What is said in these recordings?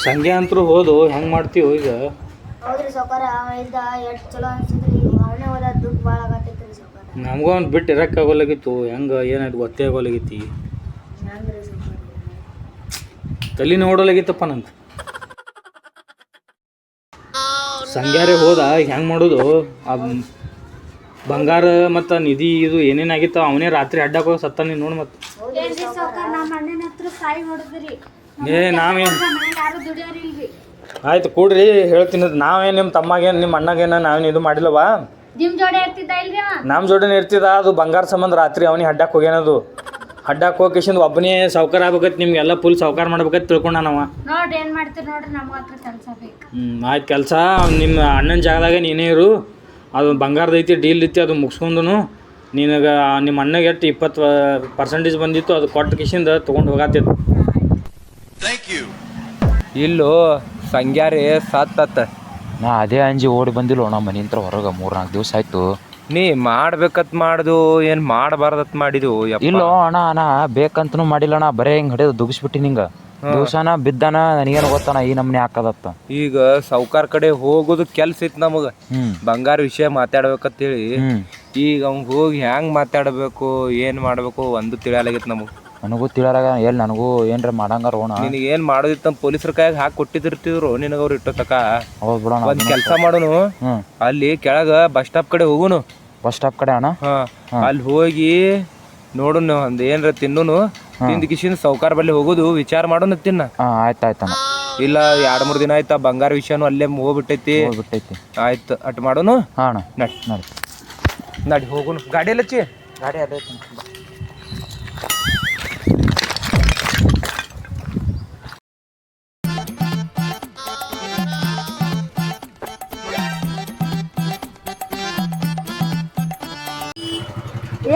ಸಂಜೆ ಅಂತರೂ ಹೋದು ಹೆಂಗೆ ಮಾಡ್ತೀವಿ ಈಗ? ಹೌದ್ರಿ ಸೌಕಾರ ಇದ್ದ ಎಷ್ಟು ಚಲೋ ಅನ್ಸಿದ್ರಿ. ಅವನೇ ಹೋದ ದುಡ್ಡು ಭಾಳ ಆಗತ್ತೈತ್ರಿ ಸೌಕಾರ. ನಮಗೂ ಒಂದು ಬಿಟ್ಟು ಇರಕ್ಕೆ ಆಗೋಲಾಗಿತ್ತು. ಹೆಂಗೆ ಏನಾಯ್ತು ಗೊತ್ತೇ ಆಗೋಲಾಗೈತಿ. ಹೆಂಗ್ರಿ ಸೌಕಾರ? ತಲೆ ನೋಡೋಲಾಗಿತ್ತಪ್ಪ ನಂದು. ಸಂಗ್ಯಾರೆ ಹೋದ ಹೆಂಗೆ ಮಾಡೋದು? ಬಂಗಾರ ಮತ್ತು ನಿಧಿ ಇದು ಏನೇನಾಗಿತ್ತು ಅವನೇ ರಾತ್ರಿ ಅಡ್ಡಕ್ಕೆ ಹೋಗಿ ಸತ್ತ ನೀನು ನೋಡಿ. ಮತ್ತು ಆಯ್ತು ಕೂಡ್ರಿ ಹೇಳ್ತೀನಿ. ನಾವೇನು ನಿಮ್ಮ ತಮ್ಮಗೇನು ನಿಮ್ಮ ಅಣ್ಣಗೇನು ನಾವೇನು ಇದು ಮಾಡಿಲ್ಲವಾ? ನಮ್ಮ ಜೋಡಿನೇ ಇರ್ತಿದ್ದ. ಅದು ಬಂಗಾರ ಸಂಬಂಧ ರಾತ್ರಿ ಅವನಿಗೆ ಅಡ್ಡಕ್ಕೆ ಹೋಗ್ಯಾನದು. ಅಡ್ಡಕ್ಕೆ ಹೋಗಿಸಿಂದ ಒಬ್ಬನೇ ಸಾವ್ಕಾರ ಆಗ್ಬೇಕತ್. ನಿಮ್ಗೆಲ್ಲ ಫುಲ್ ಸಾವ್ಕಾರ ಮಾಡ್ಬೇಕತ್ ತಿಳ್ಕೊಂಡ ನಾವು. ಆಯ್ತು ಕೆಲಸ ನಿಮ್ಮ ಅಣ್ಣನ ಜಾಗದಾಗ ನೀನೇ ಇರು. ಅದು ಬಂಗಾರದ ಐತಿ ಡೀಲ್ ಐತಿ ಅದು ಮುಗಿಸ್ಕೊಂಡು ನಿನಗೆ ನಿಮ್ಮ ಅಣ್ಣಗೆ ಎಷ್ಟು 20% ಬಂದಿತ್ತು ಅದು ಕೊಟ್ಟ ಕಿಶಿಂದ ತೊಗೊಂಡು ಹೋಗತ್ತಿತ್ತು. ಇಲ್ಲೋ ಸಂಗ್ಯಾರೆ ಸತ್ತ. ನಾ ಅದೇ ಅಂಜಿ ಓಡಿ ಬಂದಿಲ್ಲ ನಮ್ಮ ಮನಿಂತ್ರ ಹೊರಗೆ 3-4 ದಿವಸ ಆಯ್ತು. ನೀ ಮಾಡ್ಬೇಕತ್ ಮಾಡ್ದು ಏನು ಮಾಡಬಾರ್ದತ್ ಮಾಡಿದು? ಇಲ್ಲೋ ಅಣ್ಣ ಬೇಕಂತನೂ ಮಾಡಿಲ್ಲ ಅಣ್ಣ. ಬರೇ ಹಿಂಗೆ ಹಿಡಿದು ದುಗಿಸ್ಬಿಟ್ಟು ನಿಂಗೆ ದಿವ್ಸನ ಬಿದ್ದಾನ. ನನಗೇನು ಗೊತ್ತಾನ ಈ ನಮ್ನೆ ಹಾಕದತ್ತ. ಈಗ ಸಾವ್ಕಾರ ಕಡೆ ಹೋಗೋದು ಕೆಲ್ಸ ಇತ್ತು ನಮಗೆ. ಬಂಗಾರ ವಿಷಯ ಮಾತಾಡ್ಬೇಕಂತೇಳಿ ಈಗ ಅವ್ಗೆ ಹೋಗಿ ಹೆಂಗೆ ಮಾತಾಡಬೇಕು ಏನು ಮಾಡಬೇಕು ಒಂದು ತಿಳಿಯಲಾಗಿತ್ತು ನಮಗೆ. ನನಗೂ ತಿಳಿಯಾಗ ಎಲ್ಲಿ ನನಗೂ ಏನ್ರ ಮಾಡಂಗಾರ ಹೋಣ. ನಿನಗೆ ಏನು ಮಾಡೋದಿತ್ತು ನಮ್ಮ ಪೊಲೀಸರ ಕೈಯಾಗ ಹಾಕಿ ಕೊಟ್ಟಿದ್ದಿರ್ತಿದ್ರು ನಿನಗೆ ಅವ್ರು ಇಟ್ಟು ತಕ. ಹೌದು ಬಿಡೋಣ. ಒಂದು ಕೆಲಸ ಮಾಡೋನು, ಅಲ್ಲಿ ಕೆಳಗೆ ಬಸ್ ಸ್ಟಾಪ್ ಕಡೆ ಹೋಗುನು. ಬಸ್ ಸ್ಟಾಪ್ ಕಡೆ ಅಣ್ಣ? ಅಲ್ಲಿ ಹೋಗಿ ನೋಡುನು ಒಂದು ಏನ್ರ ತಿನ್ನೋನು. ತಿಂದ ಕಿಶಿನ ಸಾವ್ಕಾರ ಬಲ್ಲಿ ಹೋಗೋದು ವಿಚಾರ ಮಾಡೋನು ತಿನ್ನ. ಆಯ್ತಾಯ್ತಣ್ಣ. ಇಲ್ಲ 2-3 ದಿನ ಆಯ್ತಾ ಬಂಗಾರ ವಿಷಯನು ಅಲ್ಲೇ ಹೋಗ್ಬಿಟ್ಟೈತಿ. ಆಯ್ತು ಅಟ್ ಮಾಡೋನು. ಹಾಂ ನಡಿ ನಡಿ ಹೋಗುನು. ಗಾಡಿ ಎಲ್ಲ ಹಚ್ಚಿ. ಗಾಡಿ ಅದೇ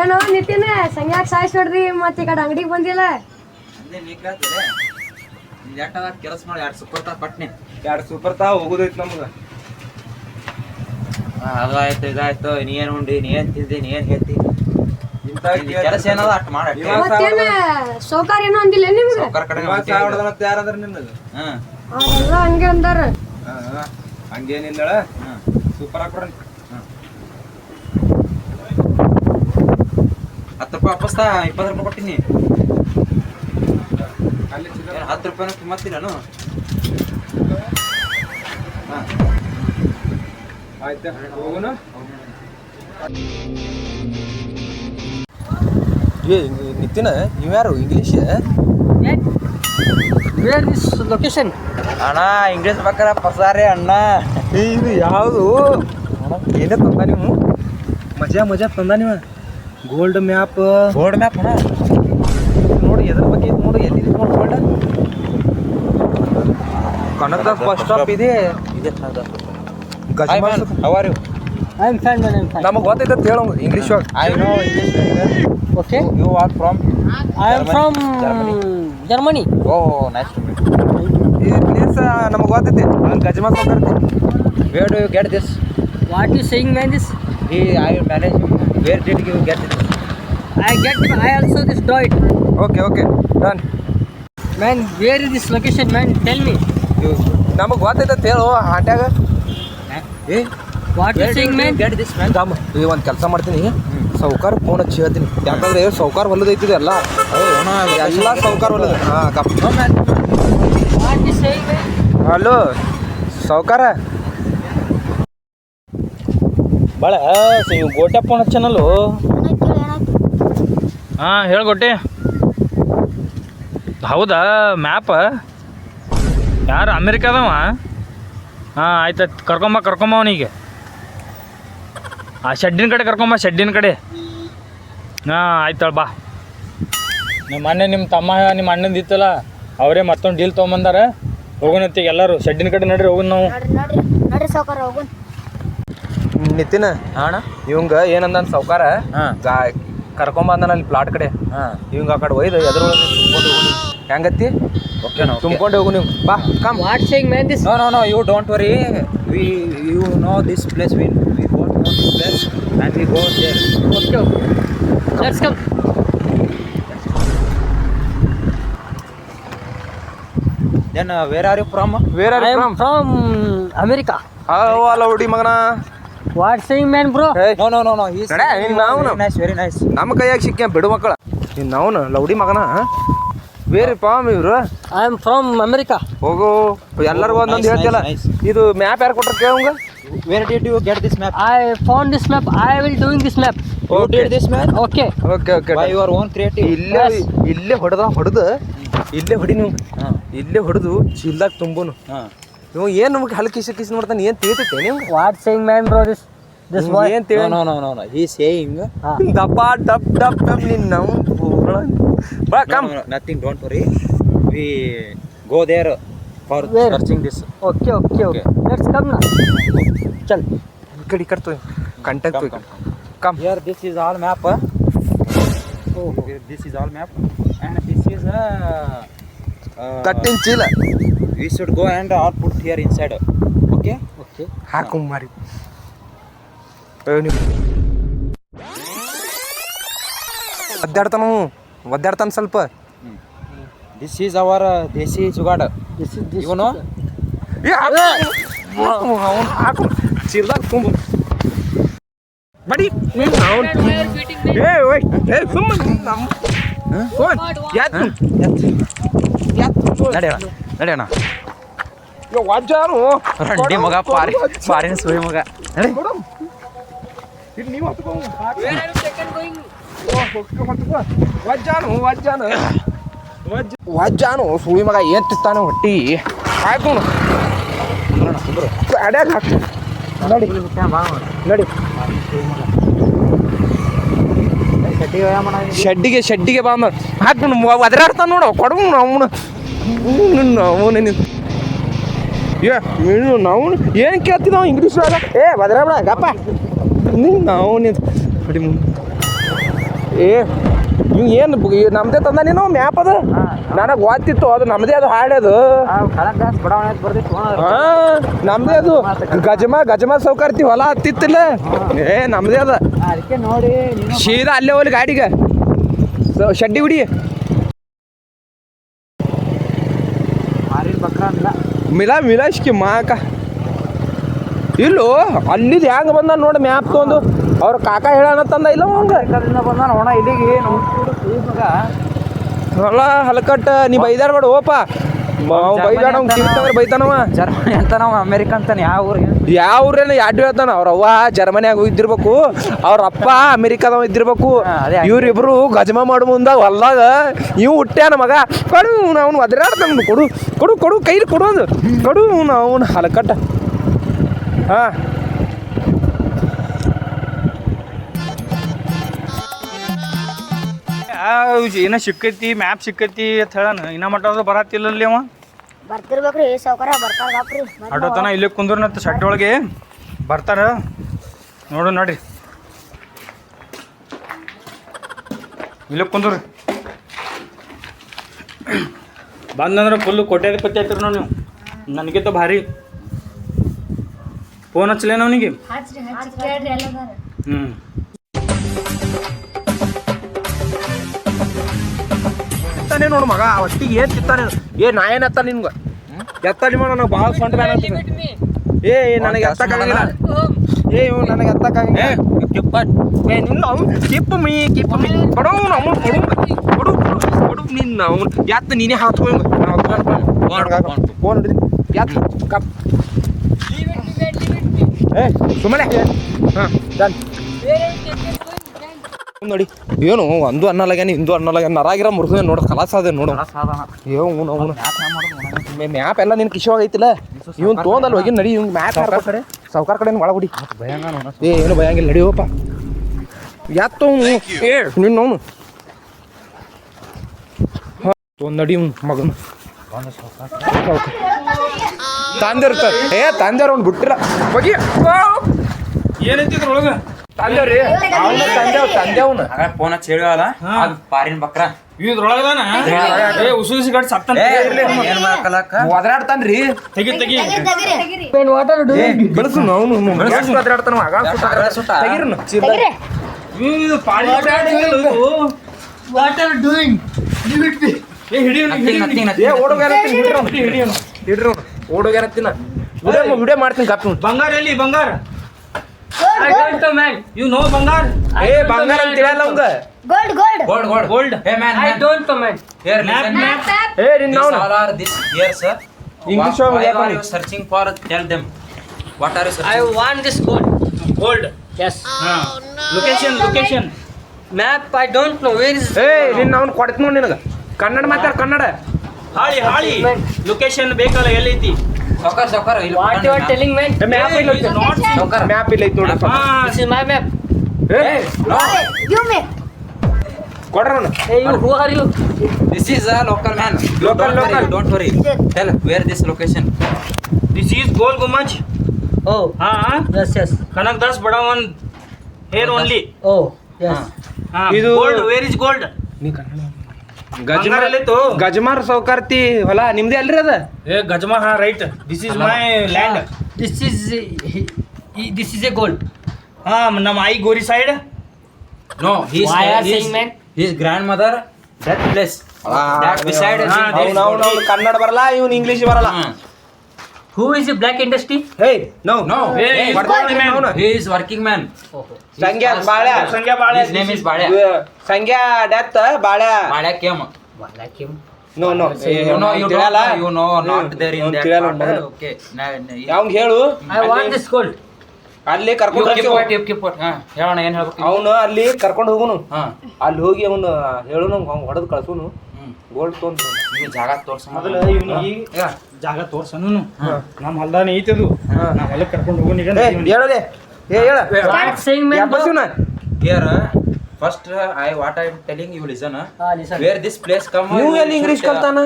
ಏನೋ ನಿತಿನ್ ಸಂಗ್ಯಾಕ ಸಾಯಿಸಿ ನೋಡ್ರಿ. ಮತ್ತೆ ಈ ಕಡೆ ಅಂಗಡಿಗೆ ಬಂದಿಲ್ಲ. ಕೆಲಸ ಮಾಡಿ 2 ಸೂಪರ್ ತಾ ಪಟ್ನೆ. 2 ಸೂಪರ್ ತಾ ಹೋಗೋದೈತಿ ನಮ್ಗೆ. ಅದಾಯ್ತು ಇದಾಯ್ತು. ನೀ ಏನು ಉಂಡಿ, ನೀ ಏನು ತಿಂದಿ, ನೀ ಏನು ಹೇಳ್ತಿ? ಕೆಲಸ ಏನದ ಅಷ್ಟು ಮಾಡಿ. ಸೌಕಾರ ಏನೋ ಅಂದಿಲ್ಲ ನಿಮ್ಗೆ? ಯಾರಂದ್ರೆ ನಿನ್ನದು ಅವರೆಲ್ಲ ಹಂಗೆ ಅಂದಾರ. ಹಂಗೇನಿಲ್ಲ. ಸೂಪರ್ ಹಾಕ್ಬಿಡ್ರಿ. 10 ರೂಪಾಯಿ ವಾಪಸ್ತಾ 20 ರೂಪಾಯಿ ಕೊಟ್ಟಿನಿ. 10 ರೂಪಾಯಿನ ಕಿಮ್ಮತ್ತಿಲ್ಲನು? ಆಯ್ತಾ ಹೋಗುನು. ನಿತಿನ ಇವ್ಯಾರು ಇಂಗ್ಲೀಷ್? ಲೊಕೇಶನ್ ಅಣ್ಣ ಇಂಗ್ಲೀಷ್ ಬೇಕಾರೆ ಪಸಾರೆ ಅಣ್ಣ. ಇದು ಯಾವುದು ಏನೇ ತಂದ ನೀವು? ಮಜಾ ತಂದ ನೀವು. ಗೋಲ್ಡ್ ಮ್ಯಾಪ್ ಅಣ್ಣ ನೋಡಿ. ಎದ್ರ ಬಗ್ಗೆ ನೋಡು. ಎಲ್ಲಿ ನೋಡಿ ಗೋಲ್ಡ್? ಕನಕ ಬಸ್ ಸ್ಟಾಪ್ ಇದೆ. ನಮಗೆ ಗೊತ್ತೈತೆ ಹೇಳೋ ಇಂಗ್ಲೀಷ್ ಒಳಗೆ. I know English. Okay. You are from? I am from Germany. Oh nice to meet. ಈ ಪ್ಲೇಸ್ ನಮಗೆ ಗೊತ್ತೈತೆ. ಅಲ್ಲಿ ಗಜಮಾತ್ ಹೋಗ್ತಾರೆ. Where do you get this? What you saying man this? I manage. Where did you get this? I also this Droid. Okay done. Man, where is this location, man? Tell me. ನಮಗೆ ಗೊತ್ತೈತೆ ಹೇಳು ಹಾಟ್ಯಾಗ. What you saying, man? Get this man. ಈ ಒಂದು ಕೆಲಸ ಮಾಡ್ತೀನಿ. ಸಾವ್ಕಾರ phone ಹಚ್ಚಿ ಹೇಳ್ತೀನಿ. ಯಾಕಂದ್ರೆ ಸಾವ್ಕಾರ ಹೊಲದೈತಿದೆ ಎಲ್ಲ. ಎಲ್ಲ ಸಾವ್ಕಾರ ಹೊಲದ. What you saying, man? Hello ಸಾವ್ಕಾರ. ಭಾಳ ಗೋಟೆ ಫೋನ್ ಹಚ್ಚನಲ್ಲು. ಹಾಂ ಹೇಳ್ಕೊಟ್ಟೆ. ಹೌದಾ ಮ್ಯಾಪ? ಯಾರು ಅಮೇರಿಕಾದವ? ಹಾಂ ಆಯ್ತಾಯ್ತು. ಕರ್ಕೊಂಬ ಅವನಿಗೆ. ಆ ಶೆಡ್ಡಿನ ಕಡೆ ಕರ್ಕೊಂಬ. ಶೆಡ್ಡಿನ ಕಡೆ. ಹಾಂ ಆಯ್ತಾಳ ಬಾ. ನಿಮ್ಮ ತಮ್ಮ ನಿಮ್ಮ ಅಣ್ಣಂದು ಇತ್ತಲ್ಲ ಅವರೇ ಮತ್ತೊಂದು ಡೀಲ್ ತೊಗೊಂಬಂದಾರ. ಹೋಗೋಣತ್ತೀಗ ಎಲ್ಲರೂ ಶೆಡ್ಡಿನ ಕಡೆ ನಡ್ರಿ. ಹೋಗೋಣ ನಾವು. ನಡ್ರಿ ಸಾವ್ಕಾರ ಹೋಗೋಣ. ನಿತಿನ ಅಣ್ಣ ಇವಂಗ ಏನಂದ ಸಾವ್ಕಾರ ಕರ್ಕೊಂಬಂದಾನ ಅಲ್ಲಿ ಪ್ಲಾಟ್ ಕಡೆ. ಇವಂಗ ಆ ಕಡೆ ಒಯ್ದು ಎದ್ರ ಹೆಂಗತ್ತಿ? ಓಕೆ ತುಂಬ್ಕೊಂಡು ಹೋಗು ನೀವು. ಬಾ come. What saying, man? This? No, you don't worry. You know this place. We both know this place and we go there. Okay. Let's come. Then where are you from? Where are I you am from America. ಲೌಡಿ ಮಗನ What saying, man, bro? No ಹಿ ನಡೆ, ನಾವು very nice. ನಮ್ಮ ಕೈಯಾಗ ಸಿಕ್ಕ ಬಿಡು ಮಕ್ಕಳ ನಾವು ಲೌಡಿ ಮಗನ ಬೇರೆ ಪಾಮ್ ಇವ್ರು I am from America. ಹೋಗು ಎಲ್ಲರಿಗೂ ಒಂದೊಂದು ಹೇಳ್ತಿಲ್ಲ. ಇದು ಮ್ಯಾಪ್ ಯಾರು ಕೊಟ್ರ ಕೇಳಂಗ? Where did you get this map? I found this map. I will doing this map. You did this map? Okay. Okay okay by your own creative. ಇಲ್ಲೇ ಹೊಡೆದು ಇಲ್ಲೇ ಹೊಡಿ ನೀವು ಇಲ್ಲೇ ಹೊಡೆದು ಚೀಲ್ದಾಗ ತುಂಬುನು ನೀವು ಏನು ನಮಗೆ ಹಲಕಿಸ್ ನೋಡ್ತಾನೆ ಏನು ತಿಳಿತೈತೆ ನೀವು What saying, man, bro? This boy. ಏನು ತಿಳಿ ನೋ ಹಿ ಸೇಯಿಂಗ್ ದಪ್ಪ ಡಪ್ ಡಪ್ ಡಪ್ ನಿನ್ನ ನಾವು ಬಾ come nothing, don't worry, we go there for Where? Searching this. Okay. Let's come now. Chal. ಕಡಿ ಕಟ್ತು contact come Here this is all map. This is all map and this is ಕಟ್ಟಿನ ಚೀಲ we should go and all put here inside. Okay? ಹಾಕು ಮಾರಿ ಒದ್ದಾಡ್ತಾನ ಸ್ವಲ್ಪ. This is our desi jugad. This is this. You know? ಹಾಕು ಚೀಲ್ದಾಗ ತುಂಬ ಬಡಿ ನಡೆಯೋಣ. ರಂಡಿ ಮಗ, ಪಾರಿನ ಸುಳಿ ಮಗ. ವಜ್ಜಾನು ಸುಳಿ ಮಗ ಏನ್ ತಿತ್ತಾನೆ ಹೊಟ್ಟಿ ಹಾಕು ಅಡ್ಯಾಗ ಹಾಕು ನಡಿ ನಡಿ ಶೆಡ್ಡಿಗೆ ಬಾ ಹಾಕು ಒದರಾಡ್ತಾನ ನೋಡು ಕೊಡು ಅವನು ನಾವು ಏನು ಕೇಳ್ತೀವಿ ನಾವು ಇಂಗ್ಲೀಷ್ ಏ ಒದರಾಬೇಡ ಗಪ್ಪ ನಾವು ಹೊಡಿ ಏ ನೀವು ಏನು ನಮ್ಮದೇ ತಂದ ನೀನು ಮ್ಯಾಪ್ ಅದು ನನಗೆ ಗೊತ್ತಿತ್ತು ಅದು ನಮ್ಮದೇ ಅದು ಹಾಡೋದು ನಮ್ಮದೇ ಅದು ಗಜಮ ಸೌಕರ್ತಿ ಹೊಲ ಹತ್ತಿತ್ತಿಲ್ಲ ಏ ನಮ್ಮದೇ ಅದ ಅದಕ್ಕೆ ನೋಡಿ ಸೀದಾ ಅಲ್ಲೇ ಹೋಗ್ಲಿ ಗಾಡಿಗೆ ಶಡ್ಡಿ ಹುಡಿ ಮಿಲಾಶ್ಕಿ ಮಾಕ ಇಲ್ಲೋ ಅಲ್ಲಿದ್ದು ಹೆಂಗೆ ಬಂದ ನೋಡಿ ಮ್ಯಾಪ್ ತೊಗೊಂಡು ಅವ್ರ ಕಾಕ ಹೇಳತ್ತಂದ ಇಲ್ಲ ಹಂಗೆ ಬಂದಾನ ಒಣ ಇಲ್ಲಿಗೆ ಹೊಲ ಹಲಕಟ್ಟ ನೀ ಬೈದಾಡ್ಬೇಡ ಓಪ ಬೈದಾಡ ಅವ್ನು ಕಿರ್ತಂದ್ರೆ ಬೈತಾನವ ಜರ್ಮನಿ ಅಂತ ನಾವು ಅಮೆರಿಕ ಅಂತಾನೆ ಯಾವ ಊರಿಗೆ ಯಾವ ಊರೇನು ಯಾಡ್ ಹೇಳ್ತಾನ ಅವ್ರ ಅವ್ವ ಜರ್ಮನಿಯಾಗ ಹೋಗಿದ್ದಿರ್ಬೇಕು ಅವ್ರ ಅಪ್ಪ ಅಮೆರಿಕಾದವ ಇದ್ದಿರ್ಬೇಕು ಇವ್ರಿಬ್ರು ಗಜಮ ಮಾಡು ಮುಂದಾಗ ಹೊಲ್ದಾಗ ಇವು ಹುಟ್ಟ್ಯಾನ ಮಗ ಕೊಡು ಅವ್ನು ಒದರಾಡ್ತಾನ ಕೊಡು ಕೊಡು ಕೊಡು ಕೈಲಿ ಕೊಡೋದು ಕೊಡು ಅವನು ಹಲಕಟ್ಟ ಹಾಂ ಏನೋ ಸಿಕ್ಕೈತಿ ಮ್ಯಾಪ್ ಸಿಕ್ಕೈತಿ ಅಂತ ಹೇಳಣ ಇನ್ನ ಮಟ್ಟ ಬರತ್ತಿಲ್ಲಲ್ಲಿ ಅವ ಬರ್ತಿರ್ಬೇಕ್ರಿ ಸಾವ್ಕಾರ ಬರ್ತಾರ್ರಿ. ಆಟೋತನ ಇಲ್ಲೇ ಕುಂದ್ರನತ್ತ ಶೆಡ್ ಒಳಗೆ ಬರ್ತಾರ ನೋಡು ನೋಡ್ರಿ ಇಲ್ಲೇ ಕುಂದ್ರಿ ಬಂದಂದ್ರೆ ಫುಲ್ಲು ಕೋಟ್ಯಾಧಿಪತಿ ಆಯ್ತಿರಿ ನಾವು ನೀವು ನನಗಿಂತ ಭಾರಿ ಫೋನ್ ಹಚ್ಚಲೇನ ಅವನಿಗೆ ಹ್ಞೂ ಎತ್ತಾನೆ ನೋಡು ಮಗ ಒಟ್ಟಿಗೆ ಏನು ತಿತ್ತಾನೆ ಏ ನಾ ಏನು ಎತ್ತ ನಿನ್ಗೆ ಎತ್ತಲಿ ಮಾಡ ನನಗೆ ಭಾಳ ಸೊಂಟ ಬ್ಯಾನ್ ಆಗ್ತದೆ ಏ ನನಗೆ ಎತ್ತಕ್ಕಾಗಿಲ್ಲ ಏ ಇವ್ ನನಗೆ ಎತ್ತಕ್ಕಾಗಿಲ್ಲ ಏ ನಿನ್ನ ಅವ್ನು ಕಿಪ್ಪು ಮೀ ಕೊಡು ಅವ್ನು ಕೊಡು ನಿನ್ನ ಅವ್ನು ಎತ್ತ ನೀನೇ ಹಾಕ್ಕೊಂಡು ಫೋನ್ ಹಿಡಿದು ಎತ್ತ ಕಪ್ ಏ ಸುಮ್ಮನೆ ಹಾಂ ಡನ್ ನೋಡಿ ಏನು ಒಂದು ಅನ್ನಲಾಗ್ಯಾನ ಇಂದು ಅನ್ನಲಾಗ್ಯಾನ ನರಾಗಿರ ಮುರ್ಗ ನೋಡು ಕಲಾಸ ಅದೇ ನೋಡು ಅವನು ಮ್ಯಾಪ್ ಎಲ್ಲ ನಿನ್ನ ಕಿಶವಾಗ ಐತಿಲ್ಲ ಇವ್ನು ತೊಗೊಂಡಲ್ಲಿ ಹೋಗಿ ನಡಿ ಇವ್ನು ಮ್ಯಾಪ್ ಸಾವ್ಕಾರ ಕಡೆ ಒಳಗೆ ಹೊಡಿ ಏ ಏನು ಭಯಂಗಿಲ್ಲ ನಡಿಯೋಪ್ಪ ಯಾತ್ತು ಏ ನಿನ್ನ ಅವನು ತೊಗೊಂಡು ನಡಿ ಇವ್ನು ಮಗನು ತಂದಿರ್ತ ಏ ತಂದೇರ ಅವ್ನು ಬಿಟ್ಟಿಲ್ಲ ಹೋಗಿ ಏನೈತಿದ್ರ ಒಳಗೆ ತಂದೇವ್ರಿ ಅವನು ತಂದೇವ್ನು ಫೋನ್ ಹಚ್ಚಿ ಹೇಳಲ್ಲ ಪಾರಿನ ಬಕ್ರ ಇದ್ರೊಳಗದಾನ ಏ ಉಸುಸಿ ಗಾಡಿ ಸತ್ತಂತ ಒದರಾಡ್ತಾನ್ರಿ ತೆಗಿ ಬೆಳಸು ಅವನು ಒದರಾಡ್ತಾನ ತೆಗಿರ್ನು ಇದು ಪಾಳಿ What are you doing? Leave it be. Video ಮಾಡ್ತೀನಿ ಕಪ್ ಬಂಗಾರ ಎಲ್ಲಿ ಬಂಗಾರ I don't know, man. You know ಬಂಗಾರ ಬಂಗಾರ ಅಂತ ಹೇಳಲ್ಲ ಅವಂಗ gold gold gold I don't know, man. Here, listen. ನಿನ್ನ These all are this here, sir. English Why or are Japanese? you searching for? Tell them. What are you I searching? want this gold. Gold Yes. Location Map, I don't know. Where is ನಿನ್ನ ಅವ್ನು ಕೊಡ್ತೀನಿ ನೋಡಿ ನಿನಗ ಕನ್ನಡ ಮಾತಾಡ ಕನ್ನಡ ಹಾಳಿ location ಬೇಕಲ್ಲ ಎಲ್ಲೈತಿ Saukar, ಇಲ್ಲಿ what you are telling, man? Map ಇಲ್ಲ Saukar. ಮ್ಯಾಪ್ ಇಲ್ಲ ಐತಿ ನೋಡಿ This is my map. You may ಕೊಡ್ರ Hey, you, who are you? This is a local man. Local. Don't worry. Tell where this location. This is Gol Gumbaz Oh, yes. Kanak Das ಬಡವನ್ here only Oh, yes. ಇದು- gold where is gold ಬಂಗಾರ ಎಲ್ಲಿತ್ತು? ಗಜಮಾರ್ ಸೌಕಾರ್ತಿ ಹೊಲ ನಿಮ್ದೇ ಅಲ್ರಿ ಅದ ಗಜಮಾ right this is my land This is a gold. ನಮ್ಮ ಐ ಗೋರಿ side No, Why are saying, man? his grandmother. That place. That beside. ಅವ್ನು ಕನ್ನಡ ಬರಲ್ಲ ಇವ್ನು ಇಂಗ್ಲಿಷ್ ಬರಲ್ಲ Who is the black industry? Hey no No. Hey, Hey, man. he is working man. Sangya Balya Sangya Bale His name is Balya. Sangya death Balya Balya came. Like him. No no You know, you know, not there in that ತಿಳಿಯಲ್ಲ part. ಮೊದಲು. Okay. ಅವ್ನ್ ಹೇಳು I want this gold. ಅಲ್ಲಿ You ಕರ್ಕೊಂಡು keep it, you keep it. ಹೇಳೋಣ ಏನ್ ಹೇಳ್ಬೇಕು? ಅವನು ಅಲ್ಲಿ ಕರ್ಕೊಂಡು ಹೋಗುನು ಹಾ. ಅಲ್ಲಿ ಹೋಗಿ ಅವನು ಹೇಳುನು ಅವ್ನು ಹೊಡೆದು ಕಳ್ಸುನು ಹ್ಮ್. ಗೋಲ್ಡ್ ತೊಗೊಂಡು ನೀವು ಜಾಗ ತೋರ್ಸ ಮೊದಲ ಇವನಿಗೆ ಜಾಗ ತೋರ್ಸನು ನಮ್ಮ ಹೊಲ್ದಾನ ಐತದು ನಾ ಹೊಲಕ್ಕೆ ಕರ್ಕೊಂಡು ಹೋಗೋಣ ಈಗ ಹೇಳಲೆ ಹೇಳ Start saying, man. bro. ಯಾಪಸ್ಸಿವ್ನ Here, first, what I am telling you, listen. Listen. Where this place come? ನೀವು ಎಲ್ಲಿ ಇಂಗ್ಲಿಷ್ ಕಲ್ತಾನ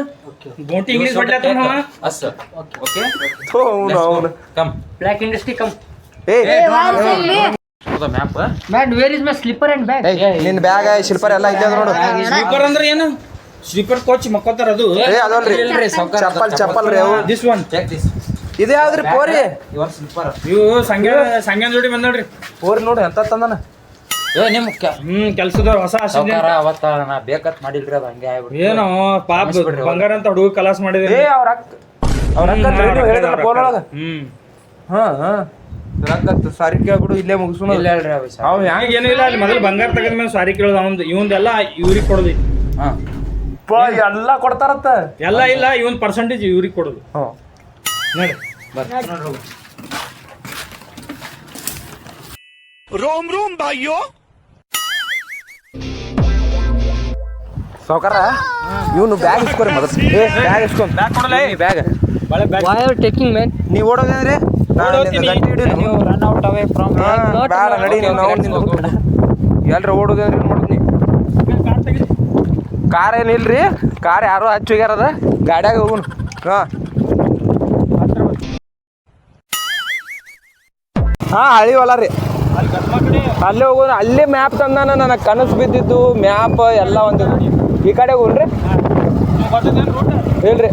ಗೋಟಿ ಇಂಗ್ಲಿಷ್ ಬಡ್ಲಾತ Us. Okay. ಥೋ ಅವನು Let's ಅವನು go. Come. Black industry, come. ಏ To the map. Man, where is my slipper and bag? ನಿನ್ನ bag ಶಿಲ್ಪರ್ ಎಲ್ಲ ಇದ್ದ ನೋಡು ಸ್ಲೀಪರ್ ಅಂದ್ರೆ ಏನು ಸ್ಲೀಪರ್ ಕೋಚ್ ಮಕ್ಕೋತಾರ ಅದು ಅದಲ್ರಿ ಇಲ್ರಿ, ಸಾವ್ಕಾರ. ಚಪ್ಪಲ್ ರೀ ಅವು ದಿಸ್ ಒನ್ Check this. ಇದು ಯಾವ್ದ್ರಿ ಪೋರಿ Your slipper. ಇವು ಸಂಗ್ಯಾನ ಜೋಡಿ ಬಂದೋಡ್ರಿ ಪೋರಿ ನೋಡಿ ಎಂತ ತಂದನ ನಿಮ್ ಕೆಲ್ಸದವ್ರ ಹೊಸ ಸಾವ್ಕಾರ ಅವತ್ತ ನಾ ಬೇಕತ್ ಮಾಡಿಲ್ರಿ ಅದು ಹಂಗೆ ಆಗ್ಬಿಟ್ಟು. ಏನೋ ಪಾಪ ಬಂಗಾರ ಅಂತ ಹುಡುಗ ಕಲಾಸ್ ಮಾಡಿದ್ರಿ ಏ ಅವ್ರ ಅಕ್ಕ ಹೇಳಿದ್ರ ಫೋನ್ ಒಳಗ ಹಾ ರೊಕ್ಕ ಸಾರಿ ಕೇಳ್ಬಿಡು ಇಲ್ಲೇ ಮುಗಿಸೋಣ ಇಲ್ಲ ಹೇಳ್ರಿ ಅವ ಅವ್ ಹ್ಯಾಂಗ ಏನೂ ಇಲ್ಲ ಅಲ್ಲಿ ಮೊದಲು ಬಂಗಾರ ತೆಗೆದ ಮೇಲೆ ಸಾರಿ ಕೇಳೋದು ಅವನ್ ಇವಂದೆಲ್ಲ ಇವ್ರಿಗೆ ಕೊಡೋದು ಹಾ. ಎಲ್ಲ ಕೊಡ್ತಾರತ್ತ ಎಲ್ಲ ಇಲ್ಲ ಇವನ್ ಪರ್ಸೆಂಟೇಜ್ ಇವ್ರಿಗೆ ಕೊಡೋದು ಹ್ಮ್ ನೋಡಿ ಸಾವ್ಕಾರ ಇವನು ಬ್ಯಾಗ್ ಇಸ್ಕೊರಿ ಮೊದಲು ಬ್ಯಾಗ್ ಇಸ್ಕೊಂಡ್ bag Why are you taking, man? ನೀವ್ ಓಡೋದೇನ್ರಿ ನೀವು ರನ್ ಔಟ್ ಅವೇ ಫ್ರಮ್ ಬೇಡ ನಡಿ ನೀವು ಎಲ್ರ ಓಡೋದೇನ್ರಿ ಮಾಡ್ತೀನಿ ಕಾರ್ ಏನಿಲ್ರಿ ಕಾರ್ ಯಾರೋ ಹಚ್ಚೋಗ್ಯಾರದ ಗಾಡ್ಯಾಗ ಹೋಗುನು ಹಾ ಹಳಿ ಹೊಲ ರೀ ಅಲ್ಲೇ ಹೋಗೋಣ ಅಲ್ಲೇ ಮ್ಯಾಪ್ ತಂದಾನ ನನಗೆ ಕನಸು ಬಿದ್ದಿದ್ದು ಮ್ಯಾಪ್ ಎಲ್ಲ ಒಂದು ಈ ಕಡೆ ಹೋಗ್ರಿ ಹೇಳ್ರಿ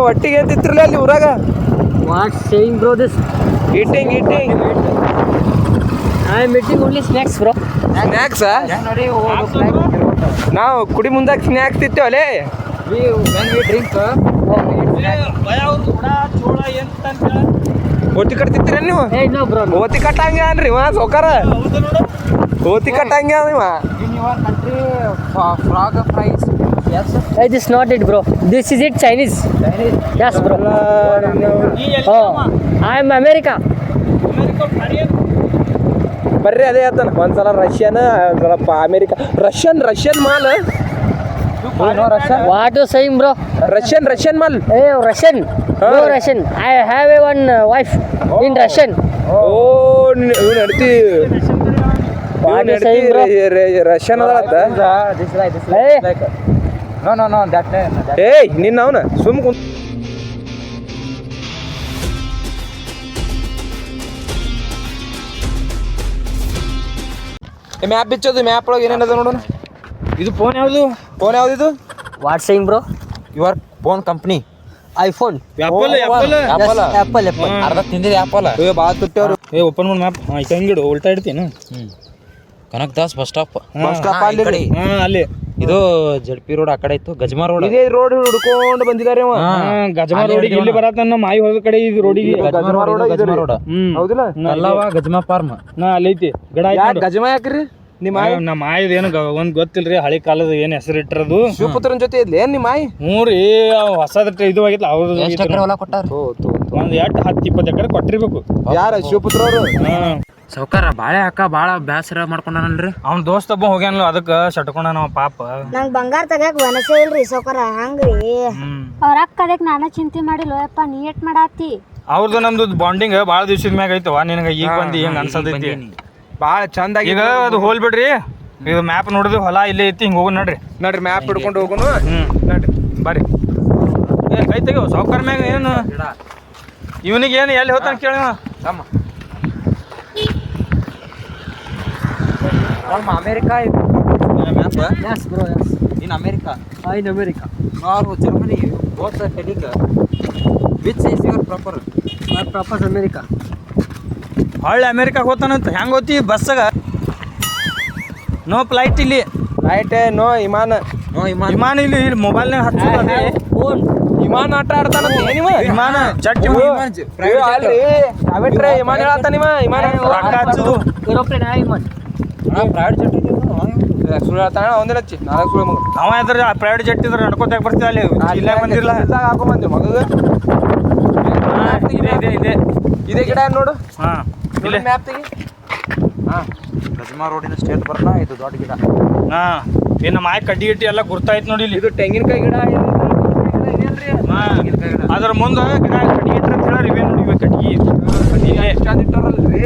ಒಟ್ಟಿಗೆ ಅಂತಿತ್ರಲ್ಲ ಅಲ್ಲಿ ಊರಾಗ What saying, bro? This eating I am eating only snacks, bro. Snacks ನಾವು ಕುಡಿ ಮುಂದಾಗ ಸ್ನ್ಯಾಕ್ಸ್ ತಿತ್ತೇವಲ್ಲೇ ಓತಿ ಕಟ್ತಿತ್ತೀರ ನೀವು Hey, no, bro. No. ಓತಿ ಕಟ್ಟಂಗೆ ಅನ್ರಿ ಇವ ಸೌಕಾರ ಓತಿ ಕಟ್ಟಂಗೆ ಅವ ಇವ in your country frog fries yes Hey, this is not it, bro. This is it, Chinese. Yes, bro. Oh, I am America. ಬರ್ರಿ ಅದೇ ಹೇಳ್ತಾನ ಒಂದ್ಸಲ ರಷ್ಯನ್ ಸ್ವಲ್ಪ America Russian mall What you saying, bro? Russian mall Hey, Russian. No Russian. I have one wife in Russian. ಓ ಇವ್ ನಡ್ತಿ What you saying, bro? Russian ಅದತ್ತ this like Hey. no that ಏಯ್ ನಿನ್ನ ಅವನ ಸುಮ್ ಕುಂತ್ ಮ್ಯಾಪ್ ಬಿಚ್ಚೋದು ಮ್ಯಾಪ್ ಒಳಗೆ ಏನೇನದ ನೋಡೋಣ ಇದು ಫೋನ್ ಯಾವುದು ಫೋನ್ ಯಾವ್ದಿದು What saying, bro? your phone company iPhone. Apple Apple Apple Apple. ಅರ್ಧ ತಿಂದಿದೆ ಆಪಲ್ ಏ ಭಾಳ ತುಟ್ಟವ್ರು ಏ ಓಪನ್ ಮಾಡಿ ಮ್ಯಾಪ್ ಹಿಂಗಿಡು ಉಲ್ಟಾ ಇಡ್ತೀನಿ Kanak Das bus stop bus stop ಅಲ್ಲಿ ಅಲ್ಲಿ ಇದು ಜಡ್ಪಿ ರೋಡ್ ಆ ಕಡೆ ಇತ್ತು ಗಜ್ಮಾ ರೋಡ್ ಇದೇ ರೋಡ್ ಹುಡ್ಕೊಂಡು ಬಂದಿದ್ದಾರೆ ಅವ ಗಜಮಾ ರೋಡಿಗೆ ಇಲ್ಲಿ ಬರತ್ತ ನಮ್ಮ ಮಾಯಿ ಹೋದ ಕಡೆ ಇದು ರೋಡಿಗೆ ಗಜಮಾ ರೋಡ್ ಗಜ್ಮಾ ರೋಡ್ ಹೌದಿಲ್ಲ ಅಲ್ಲವ ಗಜ್ಮಾ ಫಾರ್ಮ್ ನಾ ಅಲ್ಲಿ ಐತಿ ಗಿಡ ಯಾಕೆ ಗಜಮಾ ಯಾಕ್ರಿ ನಿಮ್ಮ ನಮ್ಮ ಮಾಯಿದ ಏನು ಒಂದ್ ಗೊತ್ತಿಲ್ರಿ ಹಳಿ ಕಾಲದ ಏನ್ ಹೆಸರು ಇಟ್ಟಿರೋದು ಶಿವಪುತ್ರನ ಜೊತೆ ಇದ್ಲಿ ಏನ್ ನಿಮ್ಮ ಆಯಿ ಮೂರಿ ಹೊಸದ ಇದು ಆಗಿತ್ತು ಎಷ್ಟು ಎಕರೆ ಅವ್ರದ್ದು ಹೊಲ ಕೊಟ್ಟಾರ ಒಂದ್ 10-20 ಎಕರೆ ಕೊಟ್ಟಿರ್ಬೇಕು ಯಾರ ಶಿವಪುತ್ರ ಅವರು ಸೌಕಾರ ಬಾಳೆ ಹಾಕ ಬಾಳ ಬ್ಯಾಸರ ಮಾಡ್ಕೊಂಡಾನಲ್ರಿ ಅವ್ನ ದೋಸ್ತ ಒಬ್ಬ ಹೋಗ್ಯಾನಲ್ಲ ಅದಕ್ಕೆ ಸಟ್ಕೊಂಡ ನಾವು ಪಾಪ ನಂಗೆ ಬಂಗಾರ ತೆಗ್ಯಾಕ ಮನಸ್ಸೇ ಇಲ್ರಿ ಸೌಕರ ಹಂಗ್ರಿ ಅವ್ರ ಅಕ್ಕ ಅದಕ್ಕೆ ನಾನು ಚಿಂತೆ ಮಾಡಿಲ್ವಪ್ಪ ನೀ ಏಟ್ ಮಾಡಾತಿ ಅವ್ರದ್ದು ನಮ್ದು ಬಾಂಡಿಂಗ್ ಭಾಳ ದಿವ್ಸದ ಮ್ಯಾಗ ಐತವ ನಿನಗೆ ಈಗ ಬಂದು ಹೆಂಗ್ ಅನ್ಸದೈತಿ ಭಾಳ ಚಂದಾಗಿ ಈಗ ಅದು ಹೋಲ್ ಬಿಡ್ರಿ ಇದು ಮ್ಯಾಪ್ ನೋಡಿದ್ವಿ ಹೊಲ ಇಲ್ಲೇ ಐತಿ ಹಿಂಗೆ ಹೋಗೋಣ ನಡ್ರಿ ನೋಡ್ರಿ ಮ್ಯಾಪ್ ಹಿಡ್ಕೊಂಡು ಹೋಗೋನು ನಡ್ರಿ ಬರ್ರಿ ಏ ಕೈ ತೆಗಿವ ಸಾವ್ಕಾರ ಮ್ಯಾಗ ಏನು ಇವನಿಗೆ ಏನು ಎಲ್ಲಿ ಹೋಗ್ತಾನ ಕೇಳಿ ತಮ್ಮ America Yes, bro. Yes. In America In America. ನಾವು ಜರ್ಮನಿ ಬೋತ್ ಹೆಲಿಂಗ್ which is your proper My proper America. ಹೊಳ್ಳಿ ಅಮೇರಿಕಾಗೆ ಹೋಗ್ತಾನಂತ ಹೆಂಗೆ ಹೋಗ್ತಿ ಬಸ್ಸಾಗ ನೋ ಫ್ಲೈಟ್ ಇಲ್ಲಿ ರೈಟ್ ನೋ ಇಮಾನ ನೋ ಇಮಾನ್ ವಿಮಾನ ಇಲ್ಲಿ ಇಲ್ಲಿ ಮೊಬೈಲ್ನಾಗ ಹಚ್ಚೋದು Phone. ಇಮಾನ ಆಟ ಆಡ್ತಾನಂತ ಏನಿವ ವಿಮಾನ ಚಟ್ ಅಲ್ರಿ ಅವಿಟ್ರೆ ಇಮಾನ ಹೇಳತ್ತಾನ ಇವ ಇಮಾನ ರೊಕ್ಕ ಹಚ್ಚೋದು Aeroplane, I want. Private jet ಸುಳ್ಳು ಹೇಳ್ತಾನ ಒಂದಿನ ನಾಲ್ಕು ಸುಳ್ಳು ಮಗ ಅವ ಇದ್ರ ಪ್ರೈವೇಟ್ ಜೆಟ್ ಇದ್ರೆ ನಡ್ಕೋತಾಗ ಬರ್ತೀವಿ ಅಲ್ಲಿ ಇಲ್ಲ ಬಂದಿರಲ್ಲ ಹಾಕೊಂಬಂದಿ ಮಗಗ ಇದೆ ಇದೆ ಇದೇ ಗಿಡ ಏನ್ ನೋಡು ಹಾಂ ಇಲ್ಲಿ ಮ್ಯಾಪ್ ತೆಗಿ ಗಜ್ಮಾ ರೋಡಿನ ಸ್ಟೇಟ್ ಬರಲ್ಲ ಇದು ದೊಡ್ಡ ಗಿಡ ಹಾಂ ಏನು ಮಾಯ ಕಡ್ಡಿ ಗಿಟ್ಟಿ ಎಲ್ಲ ಗುರ್ತಾಯ್ತು ನೋಡಿ ಇಲ್ಲಿ ಇದು ತೆಂಗಿನಕಾಯಿ ಗಿಡ ಅದ್ರ ಮುಂದೆ ಗಿಡ ಕಟ್ಗಿ ಇಟ್ರ ಅಂತ ಹೇಳಿ ಇವೇ ನೋಡಿ ಇವೆ ಕಟ್ಗಿ ಚಂದ ಇಟ್ಟಾರಲ್ರಿ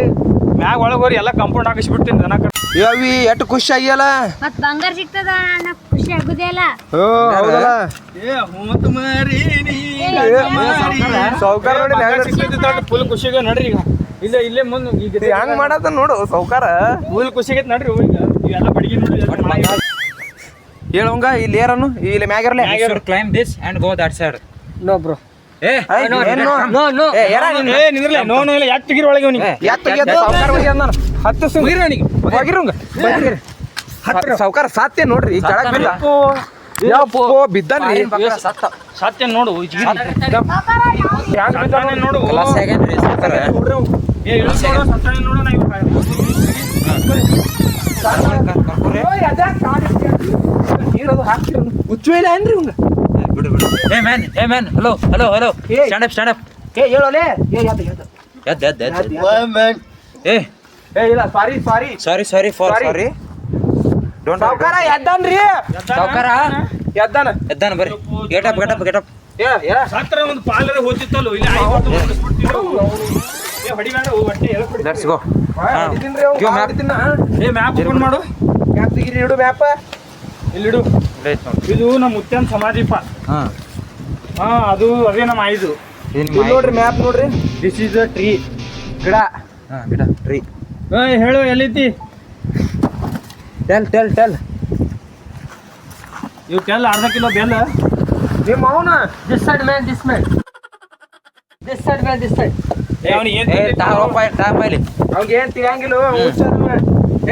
ಮ್ಯಾಗ ಒಳಗೆ ಹೋರಿ ಎಲ್ಲ ಕಂಪೌಂಡ್ ಹಾಕಿಸ್ಬಿಡ್ತೀನಿ ದನ ಯವಿ ಎಷ್ಟು ಖುಷಿ ಆಗಿಯಲ್ಲ ಮತ್ ಬಂಗಾರ ಸಿಗ್ತದ ನಾ ಖುಷಿ ಆಗುದೇ ಅಲ್ಲ ಓ ಹೌದಲ್ಲ ಸೌಕಾರ ನೋಡಿ ಫುಲ್ ಖುಷಿಗೆ ನಡ್ರಿ ಈಗ ಇಲ್ಲೇ ಇಲ್ಲೇ ಮುಂದೆ ಈಗ ಹೆಂಗ್ ಮಾಡತ್ತ ನೋಡು ಸೌಕಾರ ಫುಲ್ ಖುಷಿಗೆ ನಡ್ರಿ ಈಗ ಇವೆಲ್ಲ ಬಡಿಗೆ ನೋಡಿ ಹೇಳವಂಗ ಇಲ್ಲಿ ಏರನು ಇಲ್ಲಿ ಮ್ಯಾಗಿರ್ಲೆ climb this and go that side No, bro. ಏನು No. ಏ ನಿಂದ್ರಲ್ಲ ನೋ ನೋ ಇಲ್ಲ ಯಾಕೆ ತೆಗಿರಿ ಒಳಗೆ ಅವನಿಗೆ ಸೌಕಾರ ಹತ್ತು ಸೌಕಾರ ಸಾತ್ಯ ನೋಡ್ರಿ ಕೆಳಗ್ ಬಿದ್ದ ಯಪ್ಪೋ ಬಿದ್ದನ್ರಿ ಸತ್ಯ ನೋಡು ನೋಡು ಕ್ಲಾಸ್ ಆಗ್ಯಾನ್ರಿ ಸೌಕಾರ ಏ ಇಲ್ಲ ನೋಡು, ಸತ್ತಾನೆ ನೋಡು ನಾ ಹುಚ್ಚುವೇಲ ಏನ್ರಿ ಇವಂಗ ಬಿಡು ಬಿಡು ಏ ಮ್ಯಾನ್ ಹಲೋ ಸ್ಟ್ಯಾಂಡ್ ಅಪ್ ಏ ಹೇಳೋಲೆ ಎದ್ ಏ ಏ ಇಲ್ಲ sorry sorry for Sorry. Sorry don't ಸೌಕಾರ ಎದ್ದಾನ್ರಿ ಸೌಕಾರ ಎದ್ದಾನ ಎದ್ದಾನ ಬರ್ರಿ ಗೇಟ್ ಅಪ್ ಏ ಸತ್ರ ಒಂದು ಪಾಲರ ಹೋತಿತ್ತಲ್ಲ ಇಲ್ಲಿ ಹೊಡಿಬೇಡ ಹೊಟ್ಟೆ ಹೇಳ್ಬಿಡಿ ಲೆಟ್ಸ್ ಗೋ ಹಿಡಿತೀನ್ರಿ ಅವ್ನ್ ಕಾಲ್ ಹಿಡಿತೀನ. ಏ ಮ್ಯಾಪ್ ಓಪನ್ ಮಾಡು ಮ್ಯಾಪ್ ತೆಗೀರಿ ಹಿಡು ಮ್ಯಾಪ ಇಲ್ಲಿಡು ಇದು ನಮ್ಮ ಮುತ್ಯನ್ ಸಮಾಧಿಪ ಹಾಂ ಹಾ ಅದು ಅದೇ ನಮ್ಮ ಆಯ್ದು ಇಲ್ಲಿ ನೋಡ್ರಿ ಮ್ಯಾಪ್ ನೋಡ್ರಿ ದಿಸ್ ಈಸ್ ಅ ಟ್ರೀ ಗಿಡ ಹಾಂ ಗಿಡ ಟ್ರೀ ಹೇಳು ಎಲ್ಲೈತಿ ಟೆಲ್ ಇವಕ್ಕೆಲ್ಲ ಅರ್ಧ ಕಿಲೋ ಬೆಲ್ಲ ನಿಮ್ಮ ಅವನ This side, man. This man. This side, man. This side. ಅವನಿಗೆ ಏ ಟಾಪ್ ಇಲ್ಲಿ ಅವ್ಗೆ ಏನ್ ತಿಳಿಯಂಗಿಲ್ಲ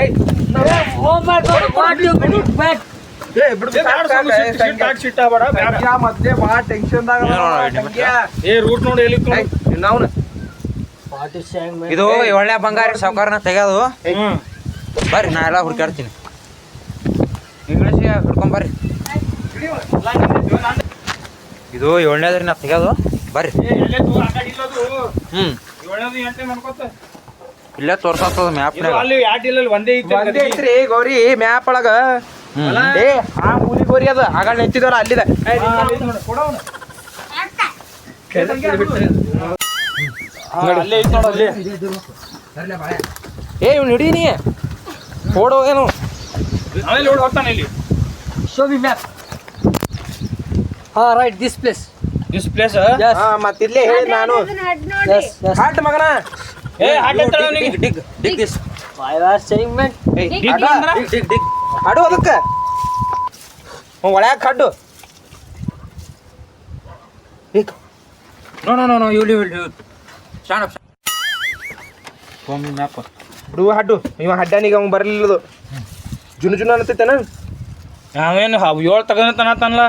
ಏಯ್ Oh my God! What you do? Back. ಏ ಬಿಡು ಮತ್ತೆ ಭಾಳ ಟೆನ್ಷನ್ ಏ ರೂಟ್ ನೋಡಿ ಎಲ್ಲಿ ಅವನ What is saying, man? ಇದು ಒಳ್ಳೆ ಬಂಗಾರ ಸಾವುಕಾರನ ತೆಗೆದು ಬರ್ರಿ ನಾ ಎಲ್ಲ ಹುಡ್ಕಾಡ್ತೀನಿ ಇಂಗ್ಲೀಷ್ ಹಿಡ್ಕೊಂಬರ್ರಿ ಇದು ಏಳನೇದ್ರಿ ನಾ ತೆಗೆದು ಬರ್ರಿ ಇಲ್ಲೇ ತೋರ್ಸತ್ತದ ಮ್ಯಾಪ್ನಾಗ ಅಲ್ಲಿ ಯಾಟಿಲ್ಲ ಒಂದೇ ಒಂದೇ ಐತ್ರಿ ಗೌರಿ ಮ್ಯಾಪ್ ಒಳಗ ಏ ಆ ಮೂಲಿ ಗೋರಿ ಅದು ಆಗ ನೆಚ್ಚಿದವಲ್ಲ ಅಲ್ಲಿದೆ ಅಲ್ಲೇ ಐತಿ ನೋಡು ಅಲ್ಲಿ ಏ ಇವ್ನು ಹಿಡಿ ನೀ ಓಡೋ ಏನು ಆಮೇಲೆ ನೋಡಿ ಹೋಗ್ತಾನೆ ಇಲ್ಲಿ Show me map. Right. This place. This place Yes. ಹಾ ಮತ್ತೆ ಇಲ್ಲೇ ಹೇಳಿ ನಾನು Yes. Yes. ಹಾಟ್ ಮಗನ ಏ ಹಾಟ್ ಅಂತ ಅವನಿಗೆ dig this Why you are saying, man? Dig ಅಡು ಅದಕ್ಕೆ ಒಳ್ಯಾಗ ಕಡ್ಡು ನೋ ಇವ್ಲಿ ಸ್ಟ್ಯಾಂಡ್ ಅಪ್ ಸ್ವಾಮಿ ಮ್ಯಾಪ್ ಬಿಡು ಹಡ್ಡು ಇವ ಹಡ್ಡನಿಗೆ ಅವ್ನು ಬರಲಿಲ್ಲದು ಜುನು ಅನ್ನತೈತೇನ ನಾವೇನು 7 ತಗೊಂತಾನಲ್ಲ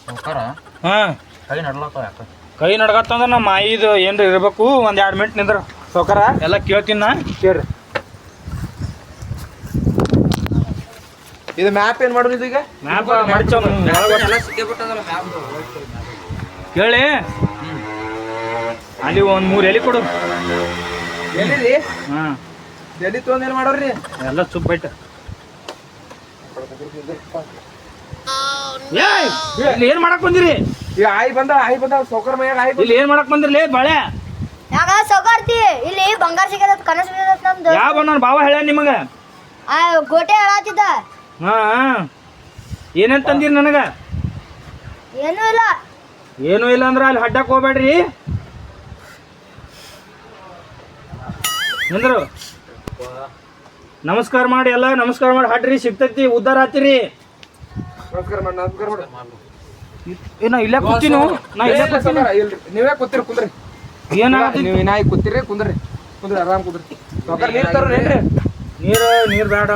ಸಾವ್ಕಾರ ಹಾಂ ಕೈ ನಡ್ಲತ್ತಾವ ಯಾಕೆ ಕೈ ನಡ್ಗತ್ತಂದ್ರೆ ನಮ್ಮ ಮಾಯಿದು ಏನ್ರ ಇರಬೇಕು 1-2 ಮಿನಿಟ್ ನಿಂದ್ರ ಸೌಕಾರ ಎಲ್ಲ ಕೇಳ್ತೀನಿ ನಾ ಕೇಳ್ರಿ ಇದು ಮ್ಯಾಪ್ ಏನು ಮಾಡೋದು ಇದೀಗ ಮ್ಯಾಪ್ ಮಾಡ್ಚೋ ಕೇಳಿ ಅಲ್ಲಿ 1-3 ಎಲೆ ಕೊಡು ಎಲ್ಲಿ ರೀ ಹಾಂ ಎಲ್ಲಿ ತೊಗೊಂಡೇನು ಮಾಡೋರಿ ಎಲ್ಲ ಸುಪ್ ಬೈಟ್ ಇಲ್ಲಿ ಏನ್ ಮಾಡಕ್ ಬಂದಿರಿ ಈ ಆಯಿ ಬಂದ ಸೌಕರ್ ಮೈಯಾಗ ಆಯಿ ಇಲ್ಲಿ ಏನ್ ಮಾಡಕ್ ಬಂದಿರ್ಲಿ ಬಾಳೆ ಯಾಕ ಸೌಕಾರ್ತಿ ಇಲ್ಲಿ ಬಂಗಾರ ಸಿಗದ ಕನಸು ಬಿದ್ದದ ನಮ್ದು ಯಾವ ನನ್ನ ಭಾವ ಹೇಳ್ಯಾನ ನಿಮಗ ಆ ಗೋಟೆ ಹೇಳತ್ತಿದ್ದ ಹಾ ಏನೇನ್ ತಂದಿರಿ ನನಗ ಏನೂ ಇಲ್ಲ ಏನೂ ಇಲ್ಲ ಅಂದ್ರ ಅಲ್ಲಿ ಹಡ್ಡಕ್ ಹೋಗ್ಬೇಡ್ರಿ ನಿಂದ್ರು ನಮಸ್ಕಾರ ಮಾಡಿ ಎಲ್ಲ ನಮಸ್ಕಾರ ಮಾಡಿ ಹಡ್ರಿ ಸಿಗ್ತೈತಿ ಉದ್ದಾರ ಆತಿರಿ ನಮಸ್ಕಾರ ಮಾಡಿ ಏನ ಇಲ್ಲೇ ಕೂತೀನಿ ನಾ ಇಲ್ಲೇ ಕೂತೀನಿ ನೀವೇ ಕೂತಿರಿ ಕುಂದ್ರಿ ಏನಾಗತ್ತಿ ನೀವು ನಾಯಿ ಕೂತಿರಿ ಕುಂದ್ರಿ ಆರಾಮ್ ಕುಂದ್ರಿ ಸೌಕರ್ ನೀರು ತರ್ರಿ ನೀರ್ ಬೇಡ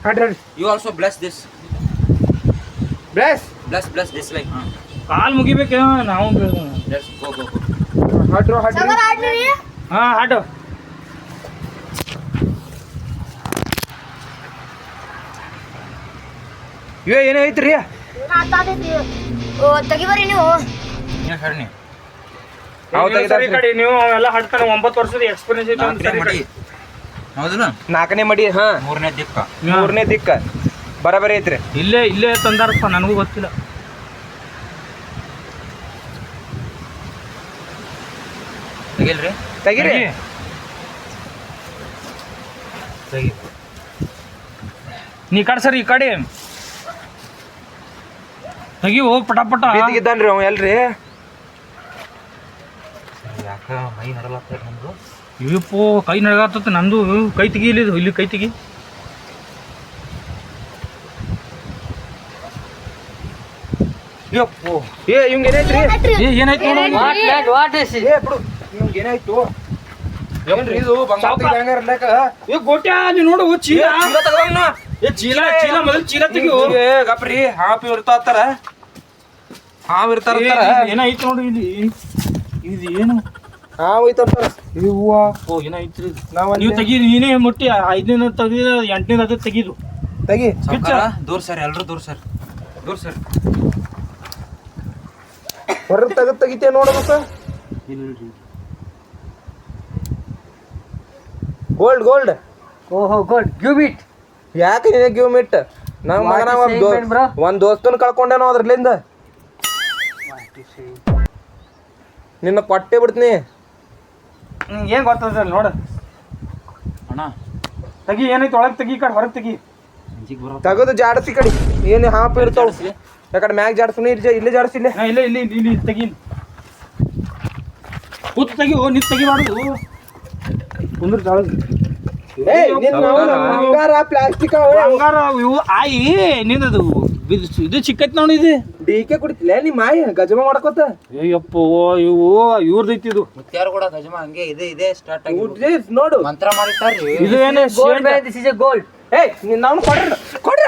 ಹಡ್ರಿ you also bless this bless bless this like ಕಾಲ್ ಮುಗಿಬೇಕ ನಾವು ಲೆಟ್ಸ್ ಗೋ ಹಡ್ರಿ ಸೌಕಾರ ಆಡ್ರಿ ಹಾ ಹಾಡು ಇವೇ ಏನೇ ಐತ್ರಿ ತೆಗಿಬರಿ ನೀವು ಏನು ಹೇಳಿ ಸರಿ ಕಡಿ ನೀವು ಅವೆಲ್ಲ ಹಾಡ್ತಾನೆ 9 ವರ್ಷದ ಎಕ್ಸ್ಪೀರಿಯನ್ಸ್ ಐತೆ ಅಂತ ಸರಿ ಕಡಿ. ಹೌದಿಲ್ಲ 4ನೇ ಮಡಿ ಹಾ ಮೂರನೇ ದಿಕ್ಕ 3ನೇ ದಿಕ್ಕ ಬರಬರಿ ಐತ್ರಿ ಇಲ್ಲೇ ತಂದಾರಪ್ಪ ನನಗೂ ಗೊತ್ತಿಲ್ಲ ತೆಗಿಲ್ರಿ ತೆಗಿರಿ ತೆಗಿ. ನೀ ಕಡೆ ಸರಿ ಈ ಕಡೆ ತೆಗಿವು ಪಟ ಬಿದ್ದಿದ್ದಾನ್ರಿ ಅವ ಎಲ್ರಿ ಯಾಕೆ ಮೈ ನಡಲತ್ತ ನಮ್ದು ಇವಪ್ಪೋ ಕೈ ನಡಗತ್ತ ನಂದು ಕೈ ತೆಗಿ ಇಲ್ಲಿ ಕೈ ತೆಗಿ ಯಪ್ಪೋ ಇವಂಗ ಏನೈತ್ರಿ ಏನಾಯ್ತು ನೋಡು ವಾಟ್ ಇಸ್ ಬಿಡು ಇವಂಗ ಏನಾಯ್ತು ಏನ್ರಿ ಇದು ಬಂಗಾರ ಹೆಂಗಾರ ಇರ್ಲಾಕ ಗೋಟ್ಯಾ ನೀ ನೋಡು ಚೀಲ ಚೀಲ ತಗೊಂಡ್ನ. ಚೀಲ ಮೊದಲು ಚೀಲ ತೆಗಿವು ಗಪ್ರಿ ಹಾಪಿ ಇರ್ತಾರ ಹಾವ್ ಇರ್ತಾರ ಏನಾಯ್ತು ನೋಡು ಇಲ್ಲಿ ಇದು ಏನು ಹಾವ್ ಐತಾರ ಓ ಏನಾಯ್ತು ನೀವು ತೆಗೀರಿ ನೀನೇ ಮುಟ್ಟಿ 5ನೇ ತೆಗಿದ 8ನೇ ಅದ ತೆಗೀದು ತೆಗಿ ದೂರ ಸರ್ ಎಲ್ರು ದೂರ ಸರ್ ಹೊರಗ್ ತೆಗಿತೇ ನೋಡ್ಬೇಕ ಗೋಲ್ಡ್ ಓಹೋ ಗುಡ್ ಗಿವ್ ಇಟ್ ಯಾಕೆ ನೀನೇ ಗಿವ್ ಮಿಟ್ ನಮ್ಮ ಮಗನ What is saying, bro? ಒಂದ್ ದೋಸ್ತನ ಕಳ್ಕೊಂಡೇನೋ ಅದ್ರಲ್ಲಿಂದ ನಿನ್ನ ಕೊಟ್ಟೆ ಬಿಡ್ತೀನಿ ಏನ್ ಗೊತ್ತದ ನೋಡು ಅಣ್ಣ ತೆಗಿ ಏನೈತೆ ಒಳಗೆ ತೆಗಿ ಈ ಕಡೆ ಹೊರಗೆ ತೆಗಿ ಅಂಜಿಗೆ ಬರೋ ತಗದು ಜಾಡಸಿ ಕಡೆ ಏನು ಹಾಪ್ ಇರ್ತಾವ ಯಾಕಡೆ ಮ್ಯಾಗ ಜಾಡ್ಸು ಇಲ್ಲೇ ಜಾಡ್ಸಿ ಇಲ್ಲೇ ನಾ ಇಲ್ಲಿ ತೆಗಿ ಕೂತ್ ತೆಗಿ ನೀ ತೆಗಿ ಮಾಡುದು ಕುಂದ್ರ ತಾಳದು ಪ್ಲಾಸ್ಟಿಕ್ ಬಂಗಾರ ಇವು ಆಯಿ ನಿಂದದು ಇದು ಚಿಕ್ಕೈತಿ ನೋಡಿ ಇದು ಡಿಕೆ ಕುಡಿತಿಲ್ಲ ನಿಮ್ಮ ಮಾಯಿ ಗಜಮ ಮಾಡ್ಕೋತ ಅಯ್ಯಪ್ಪೋ ಇವ್ರದೈತಿ ಇದು ಮುತ್ಯಾರು ಕೂಡ ಗಜಮ ಹಂಗೆ ಇದೆ ಸ್ಟಾರ್ಟ್ ಆಗಿ ನೋಡು ಮಂತ್ರ ಮಾಡಿಟ್ಟಾರ್ರಿ ಇದು ಏನು gold this is A gold ಏಯ್ ನಾವು ಕೊಡ್ರಿ